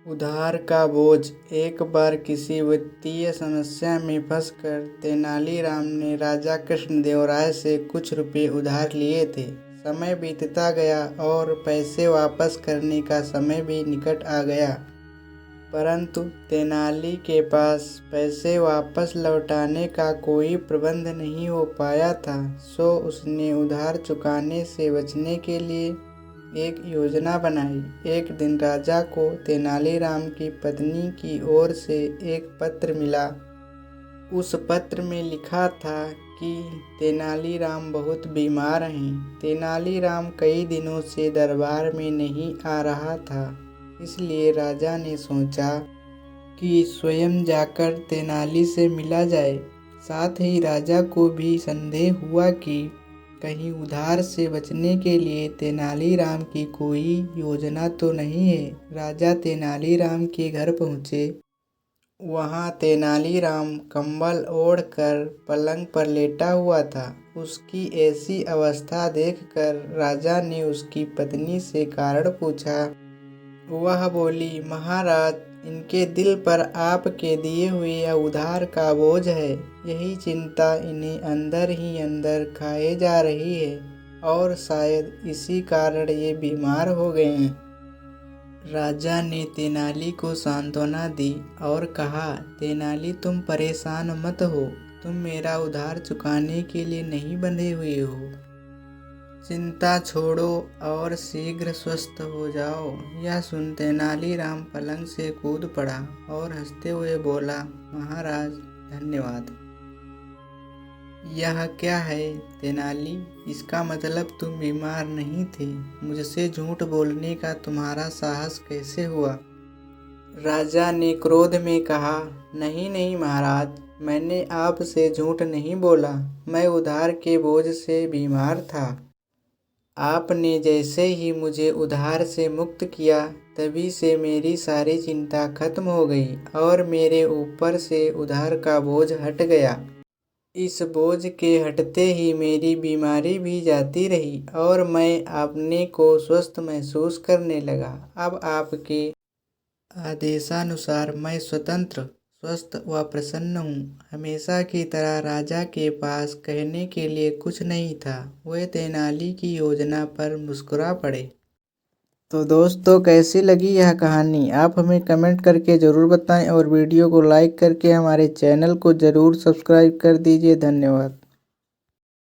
उधार का बोझ। एक बार किसी वित्तीय समस्या में फंसकर तेनालीराम ने राजा कृष्णदेव राय से कुछ रुपए उधार लिए थे। समय बीतता गया और पैसे वापस करने का समय भी निकट आ गया, परंतु तेनाली के पास पैसे वापस लौटाने का कोई प्रबंध नहीं हो पाया था। सो उसने उधार चुकाने से बचने के लिए एक योजना बनाई। एक दिन राजा को तेनालीराम की पत्नी की ओर से एक पत्र मिला। उस पत्र में लिखा था कि तेनालीराम बहुत बीमार हैं। तेनालीराम कई दिनों से दरबार में नहीं आ रहा था, इसलिए राजा ने सोचा कि स्वयं जाकर तेनाली से मिला जाए। साथ ही राजा को भी संदेह हुआ कि कहीं उधार से बचने के लिए तेनालीराम की कोई योजना तो नहीं है। राजा तेनालीराम के घर पहुँचे। वहाँ तेनालीराम कंबल ओढ़कर पलंग पर लेटा हुआ था। उसकी ऐसी अवस्था देखकर राजा ने उसकी पत्नी से कारण पूछा। वह बोली, महाराज, इनके दिल पर आपके दिए हुए यह उधार का बोझ है। यही चिंता इन्हें अंदर ही अंदर खाए जा रही है और शायद इसी कारण ये बीमार हो गए हैं। राजा ने तेनाली को सांत्वना दी और कहा, तेनाली, तुम परेशान मत हो। तुम मेरा उधार चुकाने के लिए नहीं बंधे हुए हो। चिंता छोड़ो और शीघ्र स्वस्थ हो जाओ। यह सुन तेनालीराम पलंग से कूद पड़ा और हंसते हुए बोला, महाराज, धन्यवाद। यह क्या है तेनाली? इसका मतलब तुम बीमार नहीं थे। मुझसे झूठ बोलने का तुम्हारा साहस कैसे हुआ? राजा ने क्रोध में कहा, नहीं नहीं महाराज, मैंने आपसे झूठ नहीं बोला। मैं उधार के बोझ से बीमार था। आपने जैसे ही मुझे उधार से मुक्त किया, तभी से मेरी सारी चिंता खत्म हो गई और मेरे ऊपर से उधार का बोझ हट गया। इस बोझ के हटते ही मेरी बीमारी भी जाती रही और मैं अपने को स्वस्थ महसूस करने लगा। अब आपके आदेशानुसार मैं स्वतंत्र, स्वस्थ व प्रसन्न हूँ। हमेशा की तरह राजा के पास कहने के लिए कुछ नहीं था। वे तेनाली की योजना पर मुस्कुरा पड़े। तो दोस्तों, कैसी लगी यह कहानी? आप हमें कमेंट करके ज़रूर बताएं और वीडियो को लाइक करके हमारे चैनल को ज़रूर सब्सक्राइब कर दीजिए। धन्यवाद।